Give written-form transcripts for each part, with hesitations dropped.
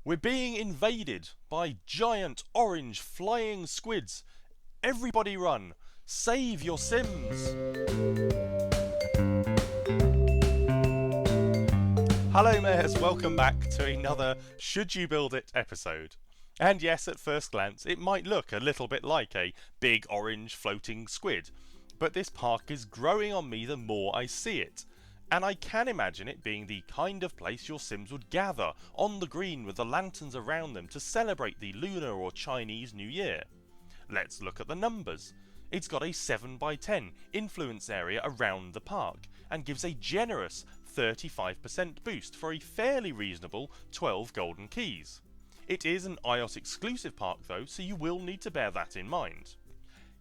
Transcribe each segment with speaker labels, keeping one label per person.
Speaker 1: We're being invaded by giant orange flying squids. Everybody run! Save your Sims! Hello mares, welcome back to another Should You Build It episode. And yes, at first glance it might look a little bit like a big orange floating squid, but this park is growing on me the more I see it. And I can imagine it being the kind of place your Sims would gather on the green with the lanterns around them to celebrate the Lunar or Chinese New Year. Let's look at the numbers. It's got a 7x10 influence area around the park and gives a generous 35% boost for a fairly reasonable 12 golden keys. It is an iOS exclusive park though, so you will need to bear that in mind.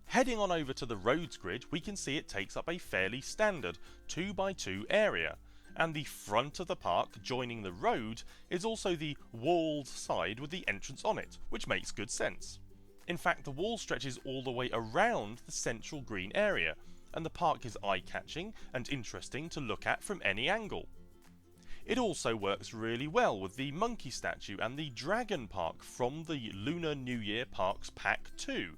Speaker 1: Heading on over to the roads grid, we can see it takes up a fairly standard 2x2 area, and the front of the park joining the road is also the walled side with the entrance on it, which makes good sense. In fact, the wall stretches all the way around the central green area, and the park is eye-catching and interesting to look at from any angle. It also works really well with the monkey statue and the dragon park from the Lunar New Year Parks Pack 2.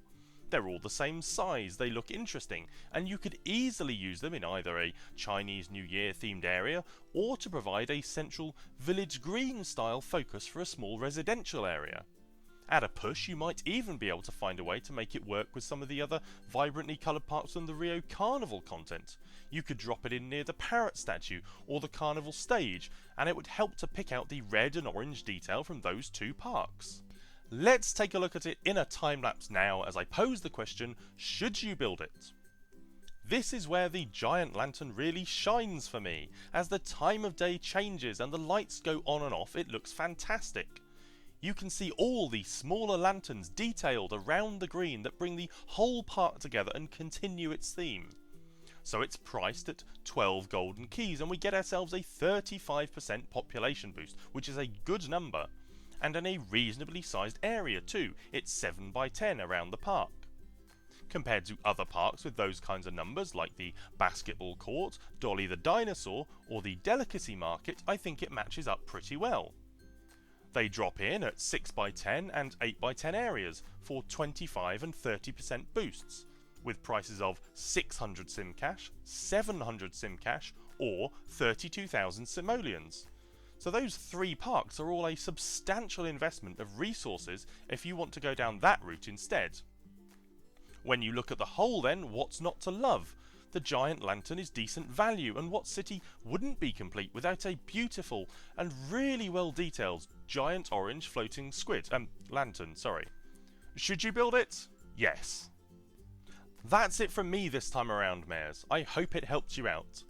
Speaker 1: They're all the same size, they look interesting, and you could easily use them in either a Chinese New Year themed area or to provide a central village green style focus for a small residential area. At a push, you might even be able to find a way to make it work with some of the other vibrantly coloured parts from the Rio Carnival content. You could drop it in near the parrot statue or the carnival stage, and it would help to pick out the red and orange detail from those two parks. Let's take a look at it in a time-lapse now as I pose the question, should you build it? This is where the giant lantern really shines for me. As the time of day changes and the lights go on and off, it looks fantastic. You can see all the smaller lanterns detailed around the green that bring the whole park together and continue its theme. So it's priced at 12 golden keys and we get ourselves a 35% population boost, which is a good number. And in a reasonably sized area too, it's 7x10 around the park. Compared to other parks with those kinds of numbers like the basketball court, Dolly the dinosaur or the delicacy market, I think it matches up pretty well. They drop in at 6x10 and 8x10 areas for 25 and 30% boosts, with prices of 600 SimCash, 700 SimCash or 32,000 simoleons. So those three parks are all a substantial investment of resources if you want to go down that route instead. When you look at the whole then, what's not to love? The giant lantern is decent value, and what city wouldn't be complete without a beautiful and really well detailed giant orange floating lantern. Should you build it? Yes. That's it from me this time around, mares. I hope it helped you out.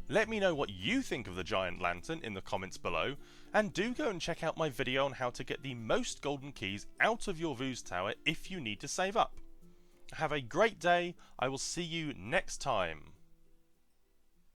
Speaker 1: Let me know what you think of the giant lantern in the comments below, and do go and check out my video on how to get the most golden keys out of your Vooz tower if you need to save up. Have a great day, I will see you next time.